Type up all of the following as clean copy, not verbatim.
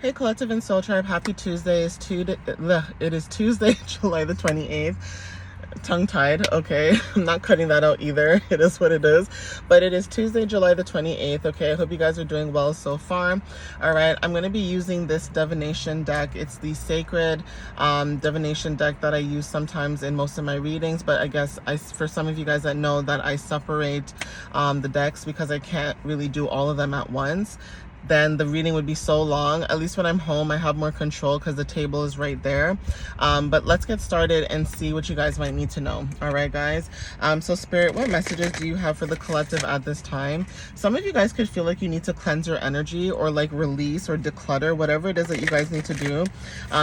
Hey Collective and Soul Tribe, happy Tuesday. It is Tuesday, July the 28th. Tongue-tied, okay. I'm not cutting that out either. It is what it is. But it is Tuesday, July the 28th, okay. I hope you guys are doing well so far. All right, I'm going to be using this Divination deck. It's the sacred Divination deck that I use sometimes in most of my readings. But I guess for some of you guys that know that I separate the decks because I can't really do all of them at once, then the reading would be so long. At least when I'm home, I have more control because the table is right there. But let's get started and see what you guys might need to know. All right, guys. So Spirit, what messages do you have for the collective at this time? Some of you guys could feel like you need to cleanse your energy or like release or declutter, whatever it is that you guys need to do,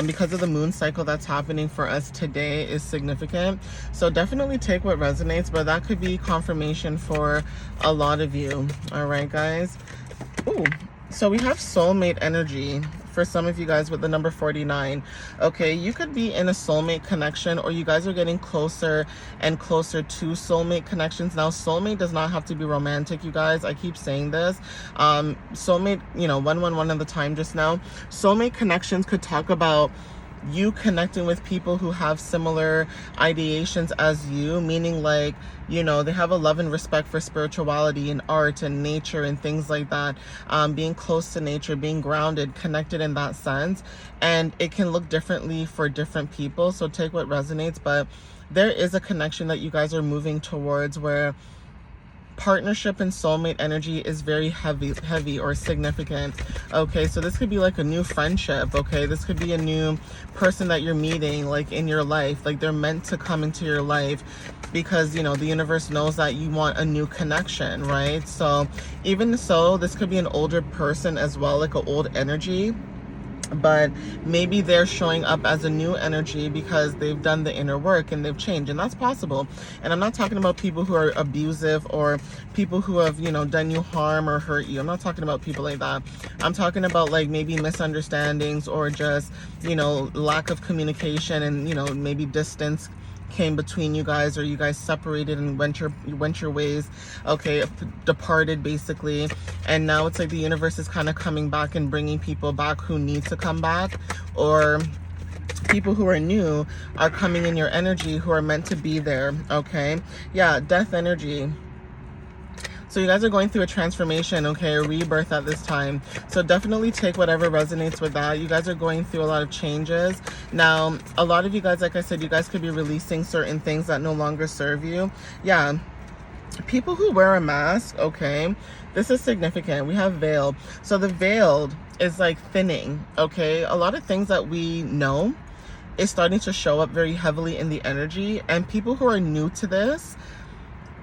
because of the moon cycle that's happening for us today is significant. So definitely take what resonates, but that could be confirmation for a lot of you. All right, guys. Ooh. So we have soulmate energy for some of you guys with the number 49. Okay, you could be in a soulmate connection, or you guys are getting closer and closer to soulmate connections. Now, soulmate does not have to be romantic, you guys. I keep saying this. Soulmate, 111 at the time just now. Soulmate connections could talk about you connecting with people who have similar ideations as you, meaning like, they have a love and respect for spirituality and art and nature and things like that. Being close to nature, being grounded, connected in that sense. And it can look differently for different people. So take what resonates, but there is a connection that you guys are moving towards where partnership and soulmate energy is very heavy or significant. Okay, so this could be like a new friendship. Okay, this could be a new person that you're meeting like in your life. Like they're meant to come into your life because the universe knows that you want a new connection, right? So even so, this could be an older person as well, like an old energy, but maybe they're showing up as a new energy because they've done the inner work and they've changed, and that's possible. And I'm not talking about people who are abusive or people who have done you harm or hurt you. I'm not talking about people like that. I'm talking about like maybe misunderstandings or just lack of communication and maybe distance came between you guys, or you guys separated and went your ways, okay, departed basically. And now it's like the universe is kind of coming back and bringing people back who need to come back, or people who are new are coming in your energy who are meant to be there. Okay, yeah, death energy. So you guys are going through a transformation, okay, a rebirth at this time. So definitely take whatever resonates with that. You guys are going through a lot of changes. Now, a lot of you guys, like I said, you guys could be releasing certain things that no longer serve you. Yeah. People who wear a mask, okay, this is significant. We have veiled. So the veiled is like thinning, okay? A lot of things that we know is starting to show up very heavily in the energy. And people who are new to this,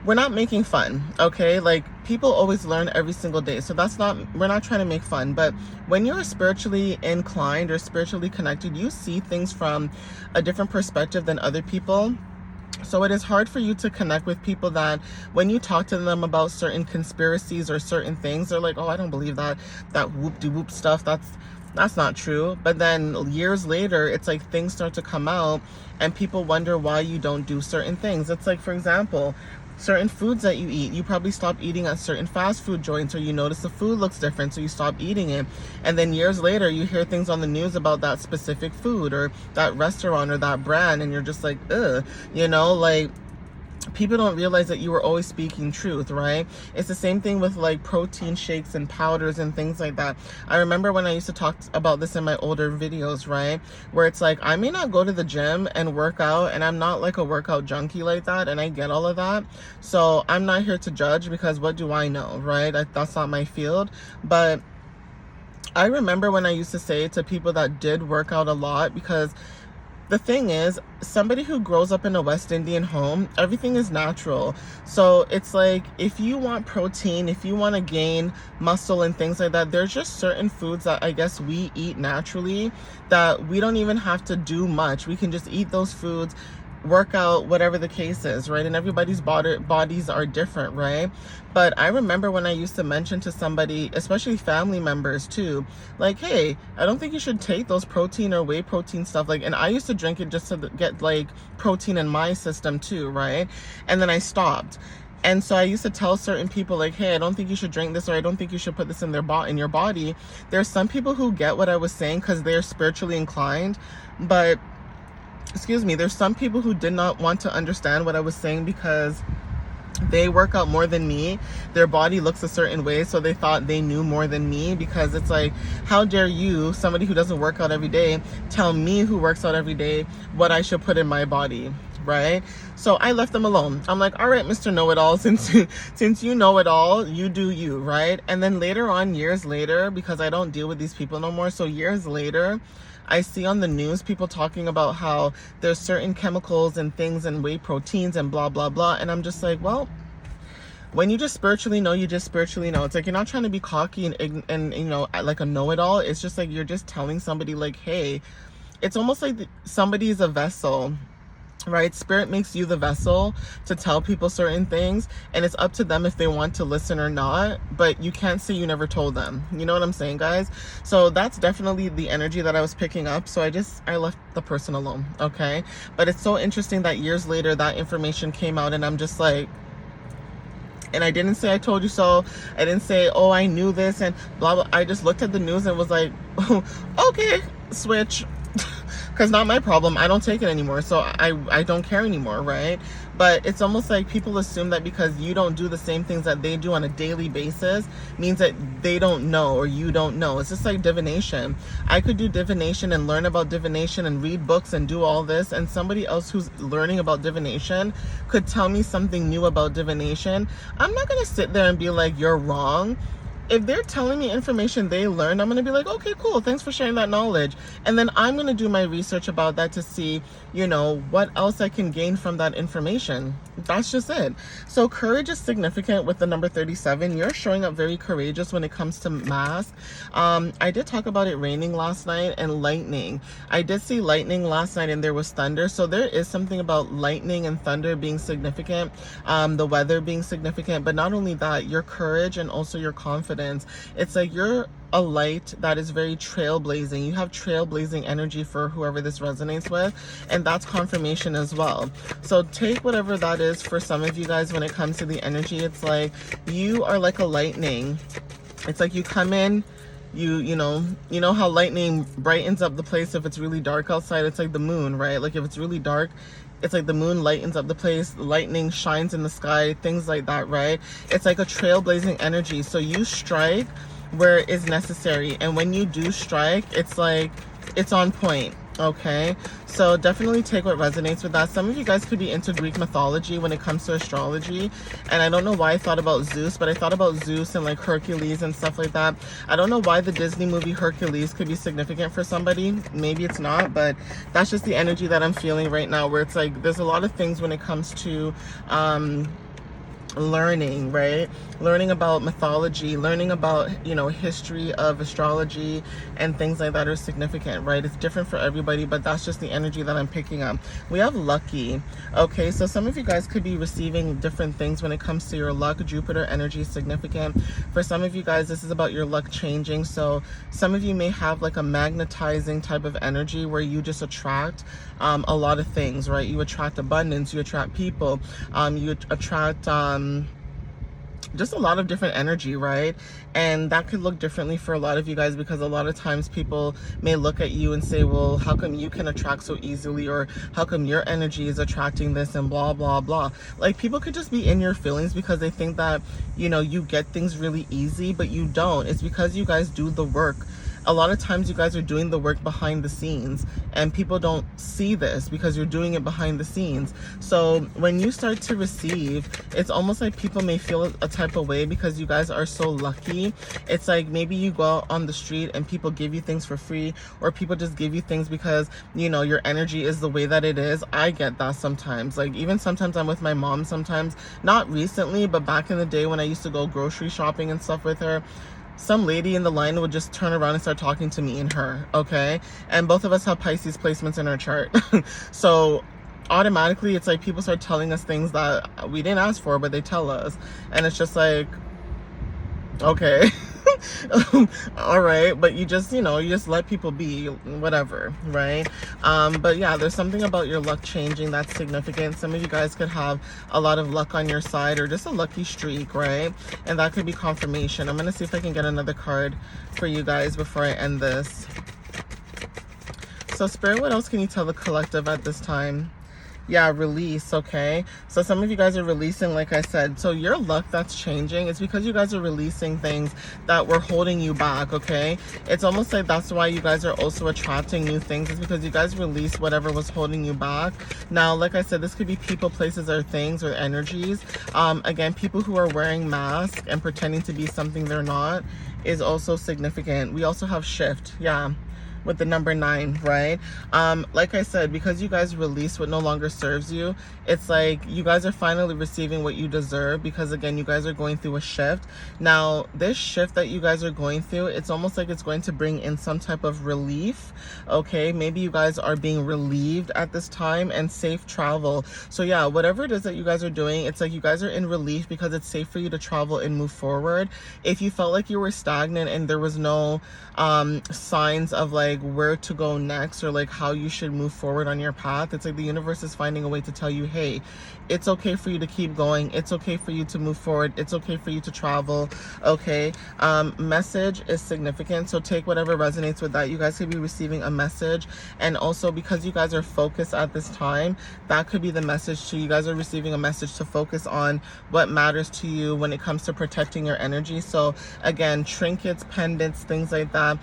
we're not making fun, okay? Like people always learn every single day. So we're not trying to make fun. But when you're spiritually inclined or spiritually connected, you see things from a different perspective than other people. So it is hard for you to connect with people that when you talk to them about certain conspiracies or certain things, they're like, oh, I don't believe that whoop-de-whoop stuff. That's not true. But then years later, it's like things start to come out and people wonder why you don't do certain things. It's like, for example, certain foods that you eat, you probably stop eating at certain fast food joints, or you notice the food looks different, so you stop eating it. And then years later, you hear things on the news about that specific food or that restaurant or that brand, and you're just like, ugh, like people don't realize that you were always speaking truth, right? It's the same thing with like protein shakes and powders and things like that. I remember when I used to talk about this in my older videos, right? Where it's like, I may not go to the gym and work out, and I'm not like a workout junkie like that, and I get all of that. So I'm not here to judge, because what do I know, right? That's not my field. But I remember when I used to say to people that did work out a lot, because the thing is, somebody who grows up in a West Indian home, everything is natural. So it's like, if you want protein, if you want to gain muscle and things like that, there's just certain foods that I guess we eat naturally that we don't even have to do much. We can just eat those foods, work out, whatever the case is, right? And everybody's bodies are different, right? But I remember when I used to mention to somebody, especially family members too, like, hey, I don't think you should take those protein or whey protein stuff. Like, and I used to drink it just to get like protein in my system too, right? And then I stopped. And so I used to tell certain people like, hey, I don't think you should drink this, or I don't think you should put this in in your body. There's some people who get what I was saying because they're spiritually inclined, but excuse me, there's some people who did not want to understand what I was saying because they work out more than me. Their body looks a certain way, so they thought they knew more than me, because it's like, how dare you, somebody who doesn't work out every day, tell me who works out every day what I should put in my body, right? So I left them alone. I'm like, all right, Mr. Know-it-all, since you know it all, you do you, right? And then later on, years later, because I don't deal with these people no more, so years later, I see on the news people talking about how there's certain chemicals and things and whey proteins and blah, blah, blah. And I'm just like, well, when you just spiritually know, you just spiritually know. It's like, you're not trying to be cocky and you know, like a know-it-all. It's just like, you're just telling somebody like, hey, it's almost like somebody is a vessel, right? Spirit makes you the vessel to tell people certain things, and it's up to them if they want to listen or not, but you can't say you never told them. You know what I'm saying, guys? So that's definitely the energy that I was picking up. So I left the person alone, okay? But it's so interesting that years later that information came out, and I'm just like, and I didn't say I told you so. I didn't say, oh, I knew this and blah, blah. I just looked at the news and was like, oh, okay, switch. Because not my problem. I don't take it anymore. So I don't care anymore, right? But it's almost like people assume that because you don't do the same things that they do on a daily basis means that they don't know or you don't know. It's just like divination. I could do divination and learn about divination and read books and do all this, and somebody else who's learning about divination could tell me something new about divination. I'm not going to sit there and be like, you're wrong. If they're telling me information they learned, I'm going to be like, okay, cool. Thanks for sharing that knowledge. And then I'm going to do my research about that to see, you know, what else I can gain from that information. That's just it. So courage is significant with the number 37. You're showing up very courageous when it comes to mask. I did talk about it raining last night and lightning. I did see lightning last night and there was thunder. So there is something about lightning and thunder being significant, the weather being significant, but not only that, your courage and also your confidence. It's like you're a light that is very trailblazing. You have trailblazing energy for whoever this resonates with, and that's confirmation as well. So take whatever that is for some of you guys when it comes to the energy. It's like you are like a lightning. It's like you come in, you know how lightning brightens up the place if it's really dark outside. It's like the moon, right? Like if it's really dark, it's like the moon lightens up the place, lightning shines in the sky, things like that, right? It's like a trailblazing energy. So you strike where it is necessary, and when you do strike, it's like it's on point. Okay, so definitely take what resonates with that. Some of you guys could be into Greek mythology when it comes to astrology, and I don't know why I thought about Zeus, but I thought about Zeus and like Hercules and stuff like that. I don't know why the Disney movie Hercules could be significant for somebody. Maybe it's not, but that's just the energy that I'm feeling right now, where it's like there's a lot of things when it comes to learning, right? Learning about mythology, learning about, you know, history of astrology and things like that are significant, right? It's different for everybody, but that's just the energy that I'm picking up. We have lucky. Okay, so some of you guys could be receiving different things when it comes to your luck. Jupiter energy is significant. For some of you guys, this is about your luck changing. So some of you may have like a magnetizing type of energy where you just attract a lot of things, right? You attract abundance, you attract people, you attract just a lot of different energy, right? And that could look differently for a lot of you guys, because a lot of times people may look at you and say, well, how come you can attract so easily, or how come your energy is attracting this, and blah, blah, blah. Like, people could just be in your feelings because they think that, you know, you get things really easy, but you don't. It's because you guys do the work. A lot of times you guys are doing the work behind the scenes, and people don't see this because you're doing it behind the scenes. So when you start to receive, it's almost like people may feel a type of way because you guys are so lucky. It's like maybe you go out on the street and people give you things for free, or people just give you things because, you know, your energy is the way that it is. I get that sometimes. Like, even sometimes I'm with my mom sometimes, not recently, but back in the day when I used to go grocery shopping and stuff with her, some lady in the line would just turn around and start talking to me and her, okay? And both of us have Pisces placements in our chart. So automatically, it's like people start telling us things that we didn't ask for, but they tell us. And it's just like, okay. All right, but you just, you just let people be, whatever, right? But yeah, there's something about your luck changing that's significant. Some of you guys could have a lot of luck on your side, or just a lucky streak, right? And that could be confirmation. I'm gonna see if I can get another card for you guys before I end this. So Spirit, what else can you tell the collective at this time? Yeah, release. Okay, so some of you guys are releasing, like I said. So your luck that's changing is because you guys are releasing things that were holding you back. Okay, it's almost like that's why you guys are also attracting new things. It's because you guys released whatever was holding you back. Now, like I said, this could be people, places, or things, or energies. Again, people who are wearing masks and pretending to be something they're not is also significant. We also have shift. Yeah, with the number 9, right? Like I said, because you guys release what no longer serves you, it's like you guys are finally receiving what you deserve, because again, you guys are going through a shift. Now, this shift that you guys are going through, it's almost like it's going to bring in some type of relief. Okay, maybe you guys are being relieved at this time, and safe travel. So yeah, whatever it is that you guys are doing, it's like you guys are in relief because it's safe for you to travel and move forward. If you felt like you were stagnant and there was no signs of like where to go next, or like how you should move forward on your path, it's like the universe is finding a way to tell you, hey, it's okay for you to keep going, it's okay for you to move forward, it's okay for you to travel. Okay, message is significant, so take whatever resonates with that. You guys could be receiving a message, and also because you guys are focused at this time, that could be the message to you guys are receiving a message to focus on what matters to you when it comes to protecting your energy. So again, trinkets, pendants, things like that.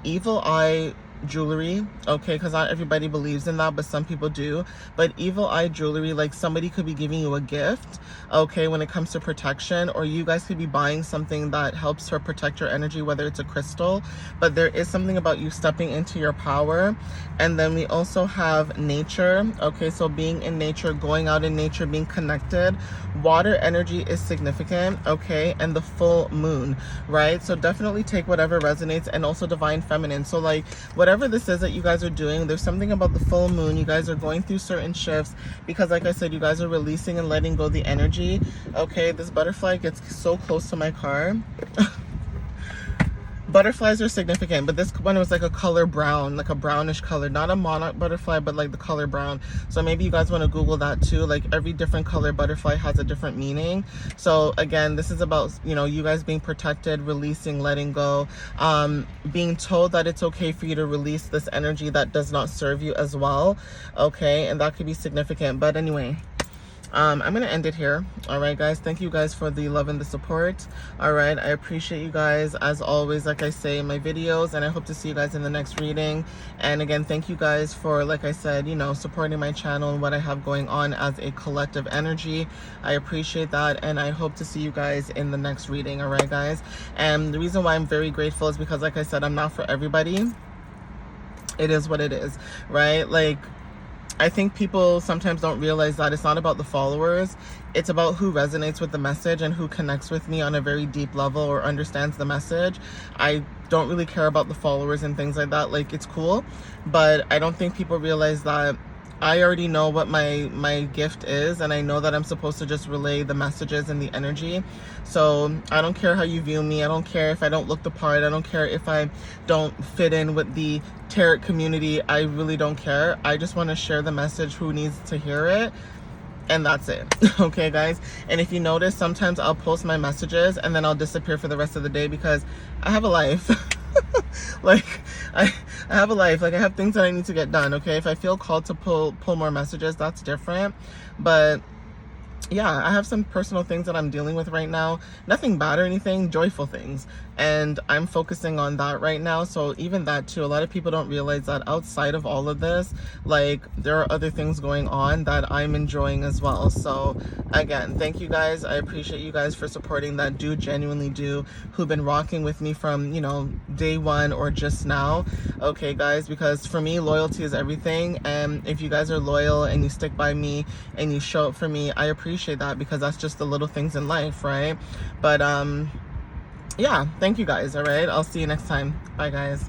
Evil eye jewelry, okay, because not everybody believes in that, but some people do. But evil eye jewelry, like somebody could be giving you a gift, okay, when it comes to protection, or you guys could be buying something that helps to protect your energy, whether it's a crystal. But there is something about you stepping into your power. And then we also have nature, okay, so being in nature, going out in nature, being connected. Water energy is significant, okay, and the full moon, right? So definitely take whatever resonates, and also divine feminine. So like whatever this is that you guys are doing, there's something about the full moon. You guys are going through certain shifts because, like I said, you guys are releasing and letting go the energy. Okay, this butterfly gets so close to my car. Butterflies are significant, but this one was like a color brown, like a brownish color, not a monarch butterfly, but like the color brown. So maybe you guys want to Google that too. Like every different color butterfly has a different meaning. So again, this is about, you guys being protected, releasing, letting go, being told that it's okay for you to release this energy that does not serve you as well. Okay, and that could be significant. But anyway, I'm gonna end it here. All right, guys, thank you guys for the love and the support. All right, I appreciate you guys as always, like I say in my videos, and I hope to see you guys in the next reading. And again, thank you guys for, like I said, supporting my channel and what I have going on as a collective energy. I appreciate that, and I hope to see you guys in the next reading. All right, guys, and the reason why I'm very grateful is because, like I said, I'm not for everybody. It is what it is, right? Like, I think people sometimes don't realize that it's not about the followers. It's about who resonates with the message and who connects with me on a very deep level or understands the message. I don't really care about the followers and things like that. Like, it's cool, but I don't think people realize that I already know what my gift is, and I know that I'm supposed to just relay the messages and the energy. So I don't care how you view me. I don't care if I don't look the part. I don't care if I don't fit in with the tarot community. I really don't care. I just want to share the message who needs to hear it. And that's it. Okay, guys? And if you notice, sometimes I'll post my messages and then I'll disappear for the rest of the day because I have a life. Like, I have a life. Like, I have things that I need to get done, okay? If I feel called to pull more messages, that's different. But yeah, I have some personal things that I'm dealing with right now. Nothing bad or anything, joyful things. And I'm focusing on that right now. So even that too, a lot of people don't realize that outside of all of this, like, there are other things going on that I'm enjoying as well. So again, thank you guys. I appreciate you guys for supporting that. Genuinely do, who've been rocking with me from, day one or just now. Okay, guys, because for me, loyalty is everything. And if you guys are loyal and you stick by me and you show up for me, I appreciate that, because that's just the little things in life, right? But yeah, thank you guys. All right, I'll see you next time. Bye, guys.